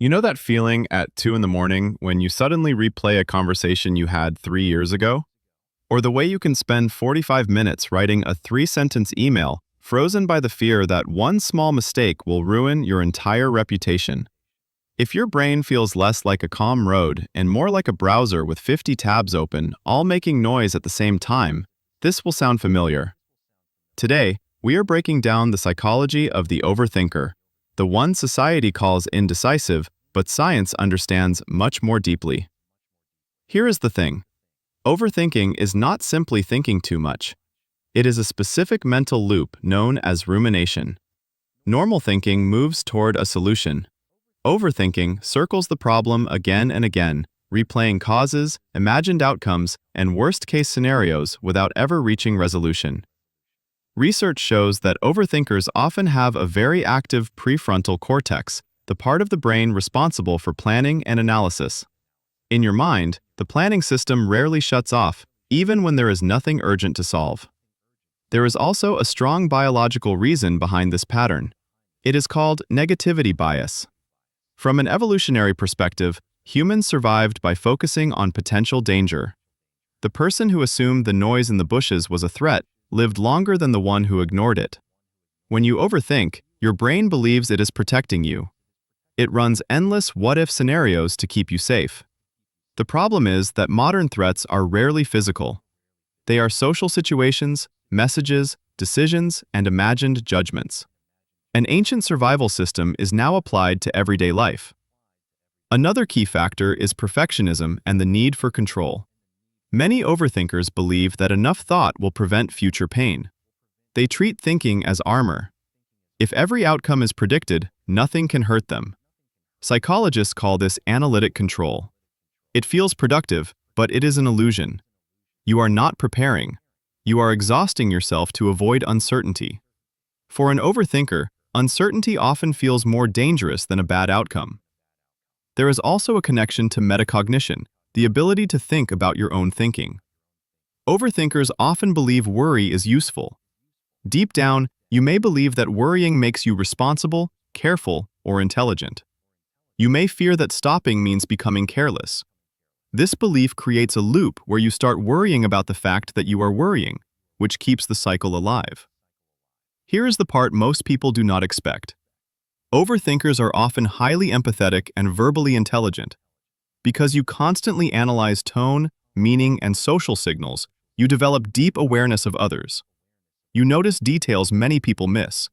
You know that feeling at 2 in the morning when you suddenly replay a conversation you had 3 years ago? Or the way you can spend 45 minutes writing a 3 sentence email, frozen by the fear that one small mistake will ruin your entire reputation? If your brain feels less like a calm road and more like a browser with 50 tabs open, all making noise at the same time, this will sound familiar. Today, we are breaking down the psychology of the overthinker, the one society calls indecisive, but science understands much more deeply. Here is the thing. Overthinking is not simply thinking too much. It is a specific mental loop known as rumination. Normal thinking moves toward a solution. Overthinking circles the problem again and again, replaying causes, imagined outcomes, and worst-case scenarios without ever reaching resolution. Research shows that overthinkers often have a very active prefrontal cortex, the part of the brain responsible for planning and analysis. In your mind, the planning system rarely shuts off, even when there is nothing urgent to solve. There is also a strong biological reason behind this pattern. It is called negativity bias. From an evolutionary perspective, humans survived by focusing on potential danger. The person who assumed the noise in the bushes was a threat lived longer than the one who ignored it. When you overthink, your brain believes it is protecting you. It runs endless what-if scenarios to keep you safe. The problem is that modern threats are rarely physical. They are social situations, messages, decisions, and imagined judgments. An ancient survival system is now applied to everyday life. Another key factor is perfectionism and the need for control. Many overthinkers believe that enough thought will prevent future pain. They treat thinking as armor. If every outcome is predicted, nothing can hurt them. Psychologists call this analytic control. It feels productive, but it is an illusion. You are not preparing. You are exhausting yourself to avoid uncertainty. For an overthinker, uncertainty often feels more dangerous than a bad outcome. There is also a connection to metacognition, the ability to think about your own thinking. Overthinkers often believe worry is useful. Deep down, you may believe that worrying makes you responsible, careful, or intelligent. You may fear that stopping means becoming careless. This belief creates a loop where you start worrying about the fact that you are worrying, which keeps the cycle alive. Here is the part most people do not expect. Overthinkers are often highly empathetic and verbally intelligent. Because you constantly analyze tone, meaning, and social signals, you develop deep awareness of others. You notice details many people miss.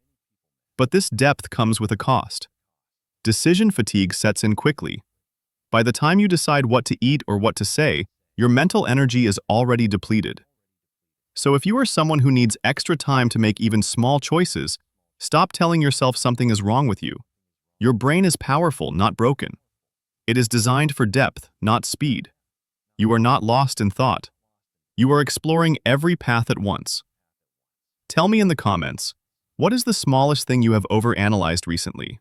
But this depth comes with a cost. Decision fatigue sets in quickly. By the time you decide what to eat or what to say, your mental energy is already depleted. So if you are someone who needs extra time to make even small choices, stop telling yourself something is wrong with you. Your brain is powerful, not broken. It is designed for depth, not speed. You are not lost in thought. You are exploring every path at once. Tell me in the comments, what is the smallest thing you have overanalyzed recently?